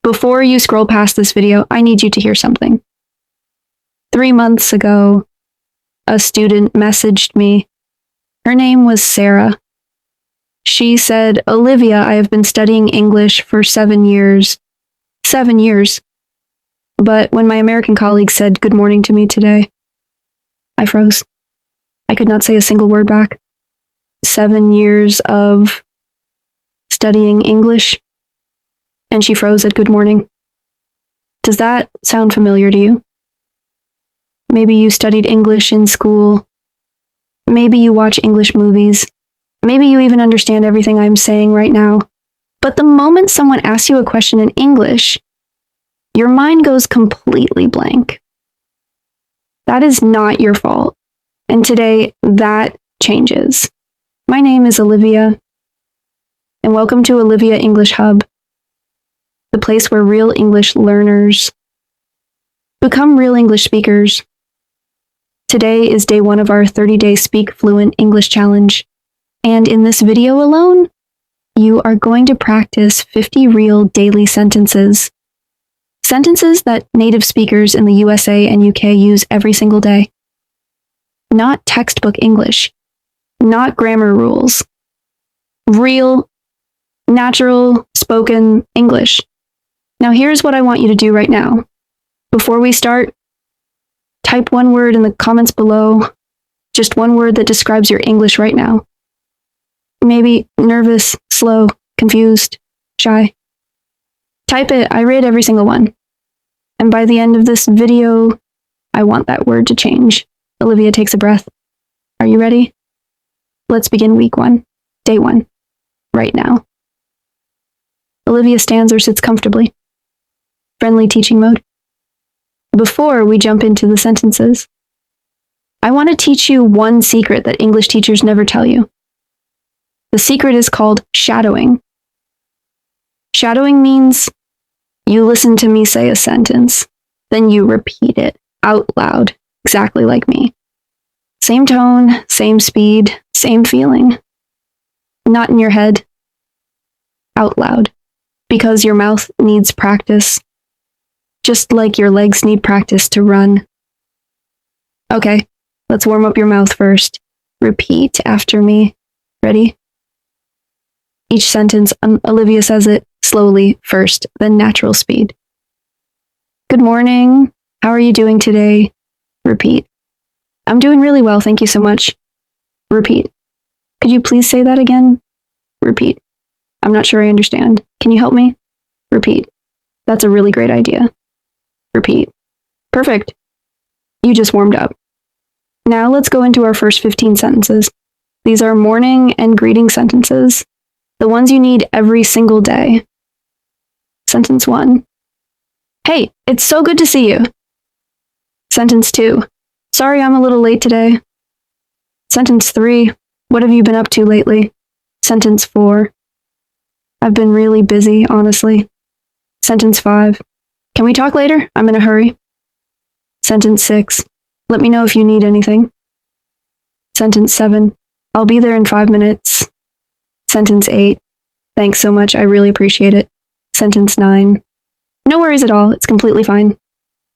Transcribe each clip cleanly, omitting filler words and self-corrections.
Before you scroll past this video, I need you to hear something. 3 months ago, a student messaged me. Her name was Sarah. She said, "Olivia, I have been studying English for 7 years." 7 years. But when my American colleague said good morning to me today, I froze. I could not say a single word back. 7 years of studying English, and she froze at good morning. Does that sound familiar to you? Maybe you studied English in school. Maybe you watch English movies. Maybe you even understand everything I'm saying right now. But the moment someone asks you a question in English, your mind goes completely blank. That is not your fault. And today, that changes. My name is Olivia, and welcome to Olivia English Hub, the place where real English learners become real English speakers. Today is day 1 of our 30-day Speak Fluent English Challenge, and in this video alone, you are going to practice 50 real daily sentences. Sentences that native speakers in the USA and UK use every single day. Not textbook English, not grammar rules. Real, natural, spoken English. Now here's what I want you to do right now. Before we start, type one word in the comments below, just one word that describes your English right now. Maybe nervous, slow, confused, shy. Type it. I read every single one. And by the end of this video, I want that word to change. Olivia takes a breath. Are you ready? Let's begin week 1, day 1, right now. Olivia stands or sits comfortably. Friendly teaching mode. Before we jump into the sentences, I want to teach you one secret that English teachers never tell you. The secret is called shadowing. Shadowing means you listen to me say a sentence, then you repeat it out loud, exactly like me. Same tone, same speed, same feeling. Not in your head, out loud, because your mouth needs practice, just like your legs need practice to run. Okay, let's warm up your mouth first. Repeat after me. Ready? Each sentence, Olivia says it slowly first, then natural speed. Good morning. How are you doing today? Repeat. I'm doing really well, thank you so much. Repeat. Could you please say that again? Repeat. I'm not sure I understand. Can you help me? Repeat. That's a really great idea. Repeat. Perfect. You just warmed up. Now let's go into our first 15 sentences. These are morning and greeting sentences, the ones you need every single day. Sentence 1. Hey, it's so good to see you. Sentence 2. Sorry I'm a little late today. Sentence 3. What have you been up to lately? Sentence 4. I've been really busy, honestly. Sentence 5. Can we talk later? I'm in a hurry. Sentence 6. Let me know if you need anything. Sentence 7. I'll be there in 5 minutes. Sentence 8. Thanks so much, I really appreciate it. Sentence 9. No worries at all, it's completely fine.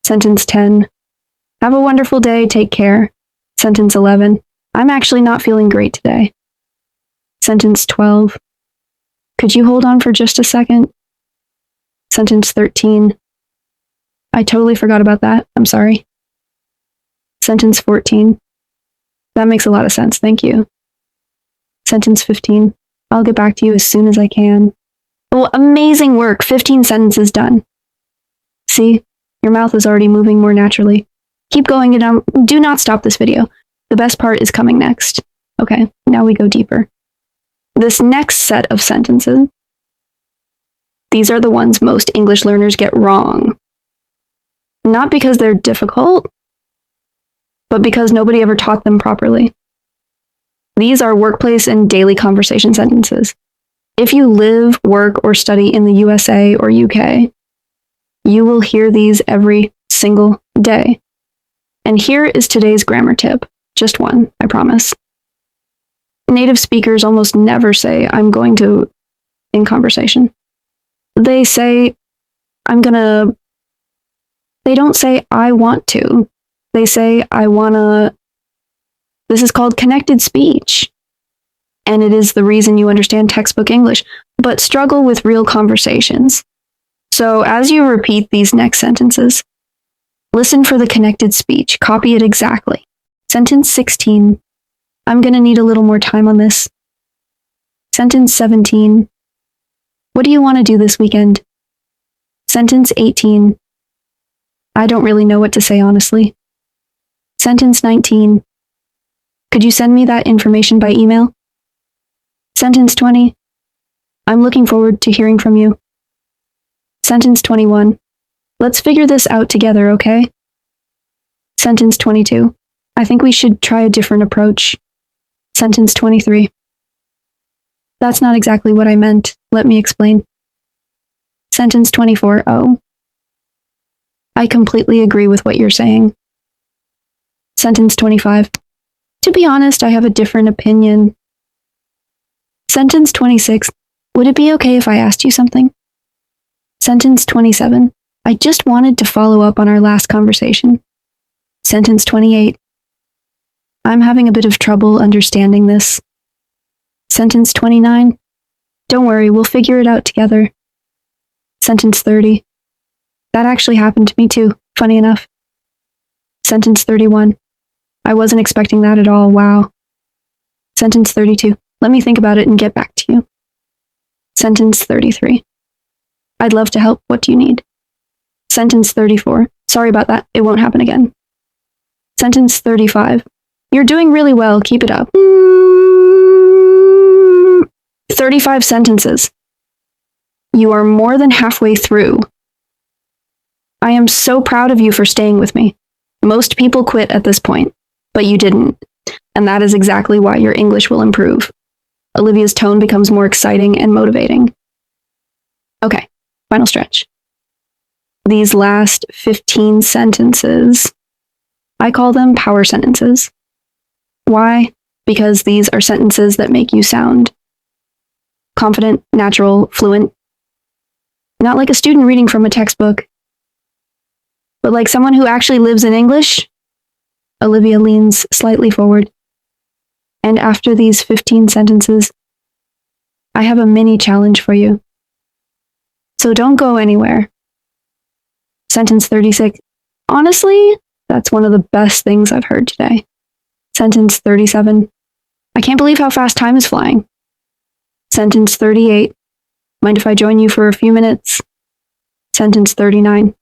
Sentence 10. Have a wonderful day, take care. Sentence 11. I'm actually not feeling great today. Sentence 12. Could you hold on for just a second? Sentence 13. I totally forgot about that, I'm sorry. Sentence 14. That makes a lot of sense, thank you. Sentence 15. I'll get back to you as soon as I can. Oh, amazing work, 15 sentences done. See, your mouth is already moving more naturally. Keep going and do not stop this video. The best part is coming next. Okay, now we go deeper. This next set of sentences, these are the ones most English learners get wrong. Not because they're difficult, but because nobody ever taught them properly. These are workplace and daily conversation sentences. If you live, work, or study in the USA or UK, you will hear these every single day. And here is today's grammar tip. Just one, I promise. Native speakers almost never say, I'm going to, in conversation. They say, They don't say, I want to. They say, I wanna. This is called connected speech. And it is the reason you understand textbook English, but struggle with real conversations. So as you repeat these next sentences, listen for the connected speech. Copy it exactly. Sentence 16. I'm going to need a little more time on this. Sentence 17. What do you want to do this weekend? Sentence 18. I don't really know what to say, honestly. Sentence 19. Could you send me that information by email? Sentence 20. I'm looking forward to hearing from you. Sentence 21. Let's figure this out together, okay? Sentence 22. I think we should try a different approach. Sentence 23. That's not exactly what I meant. Let me explain. Sentence 24. Oh. I completely agree with what you're saying. Sentence 25. To be honest, I have a different opinion. Sentence 26. Would it be okay if I asked you something? Sentence 27. I just wanted to follow up on our last conversation. Sentence 28. I'm having a bit of trouble understanding this. Sentence 29. Don't worry, we'll figure it out together. Sentence 30. That actually happened to me too, funny enough. Sentence 31. I wasn't expecting that at all, wow. Sentence 32. Let me think about it and get back to you. Sentence 33. I'd love to help. What do you need? Sentence 34. Sorry about that. It won't happen again. Sentence 35. You're doing really well. Keep it up. 35 sentences. You are more than halfway through. I am so proud of you for staying with me. Most people quit at this point, but you didn't. And that is exactly why your English will improve. Olivia's tone becomes more exciting and motivating. Okay, final stretch. These last 15 sentences, I call them power sentences. Why? Because these are sentences that make you sound confident, natural, fluent. Not like a student reading from a textbook, but like someone who actually lives in English. Olivia leans slightly forward. And after these 15 sentences, I have a mini challenge for you. So don't go anywhere. Sentence 36. Honestly, that's one of the best things I've heard today. Sentence 37. I can't believe how fast time is flying. Sentence 38. Mind if I join you for a few minutes? Sentence 39.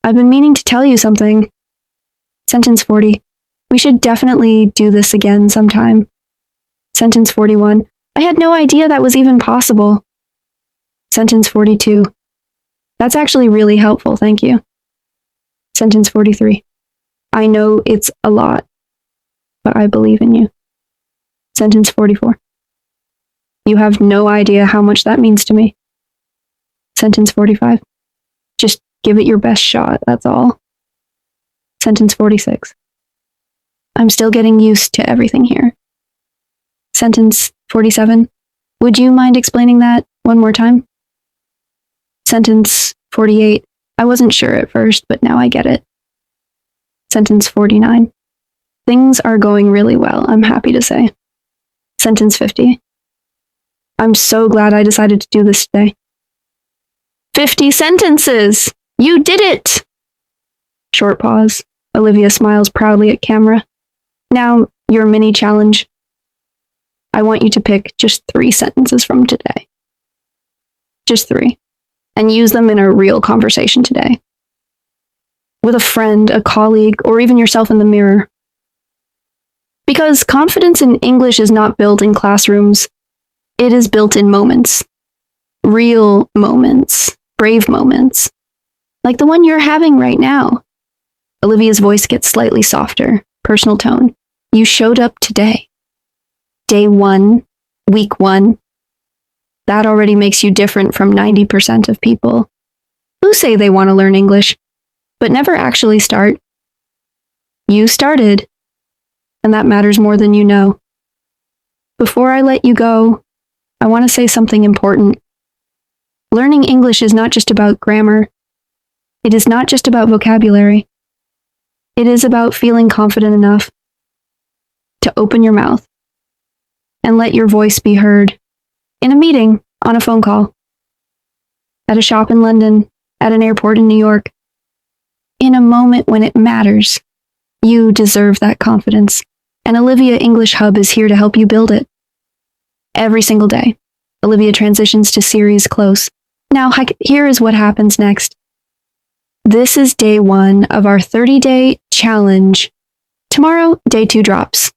I've been meaning to tell you something. Sentence 40. We should definitely do this again sometime. Sentence 41. I had no idea that was even possible. Sentence 42. That's actually really helpful, thank you. Sentence 43. I know it's a lot, but I believe in you. Sentence 44. You have no idea how much that means to me. Sentence 45. Just give it your best shot, that's all. Sentence 46. I'm still getting used to everything here. Sentence 47. Would you mind explaining that one more time? Sentence 48. I wasn't sure at first, but now I get it. Sentence 49. Things are going really well, I'm happy to say. Sentence 50. I'm so glad I decided to do this today. 50 sentences! You did it! Short pause. Olivia smiles proudly at camera. Now, your mini challenge. I want you to pick just 3 sentences from today. Just 3. And use them in a real conversation today. With a friend, a colleague, or even yourself in the mirror. Because confidence in English is not built in classrooms. It is built in moments. Real moments. Brave moments. Like the one you're having right now. Olivia's voice gets slightly softer. Personal tone. You showed up today. Day 1, week 1. That already makes you different from 90% of people who say they want to learn English, but never actually start. You started, and that matters more than you know. Before I let you go, I want to say something important. Learning English is not just about grammar. It is not just about vocabulary. It is about feeling confident enough to open your mouth and let your voice be heard in a meeting, on a phone call, at a shop in London, at an airport in New York. In a moment when it matters, you deserve that confidence. And Olivia English Hub is here to help you build it. Every single day, Olivia transitions to series close. Now, here is what happens next. This is day 1 of our 30-day challenge. Tomorrow, day 2 drops.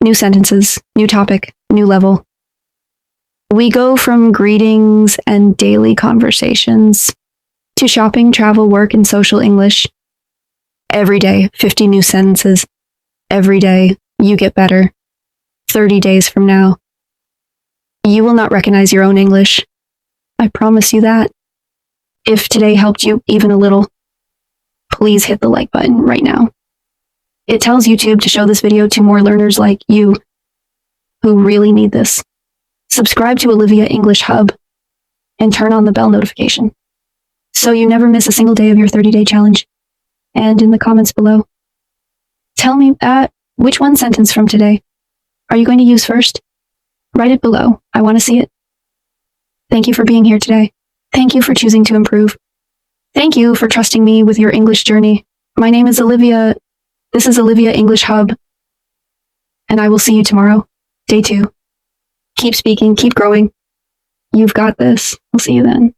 New sentences, new topic, new level. We go from greetings and daily conversations to shopping, travel, work, and social English. Every day, 50 new sentences. Every day, you get better. 30 days from now, you will not recognize your own English. I promise you that. If today helped you even a little, please hit the like button right now. It tells YouTube to show this video to more learners like you who really need this. Subscribe to Olivia English Hub and turn on the bell notification so you never miss a single day of your 30-day challenge. And in the comments below, tell me which one sentence from today are you going to use first? Write it below. I want to see it. Thank you for being here today. Thank you for choosing to improve. Thank you for trusting me with your English journey. My name is Olivia. This is Olivia English Hub. And I will see you tomorrow, day 2. Keep speaking, keep growing. You've got this. I'll see you then.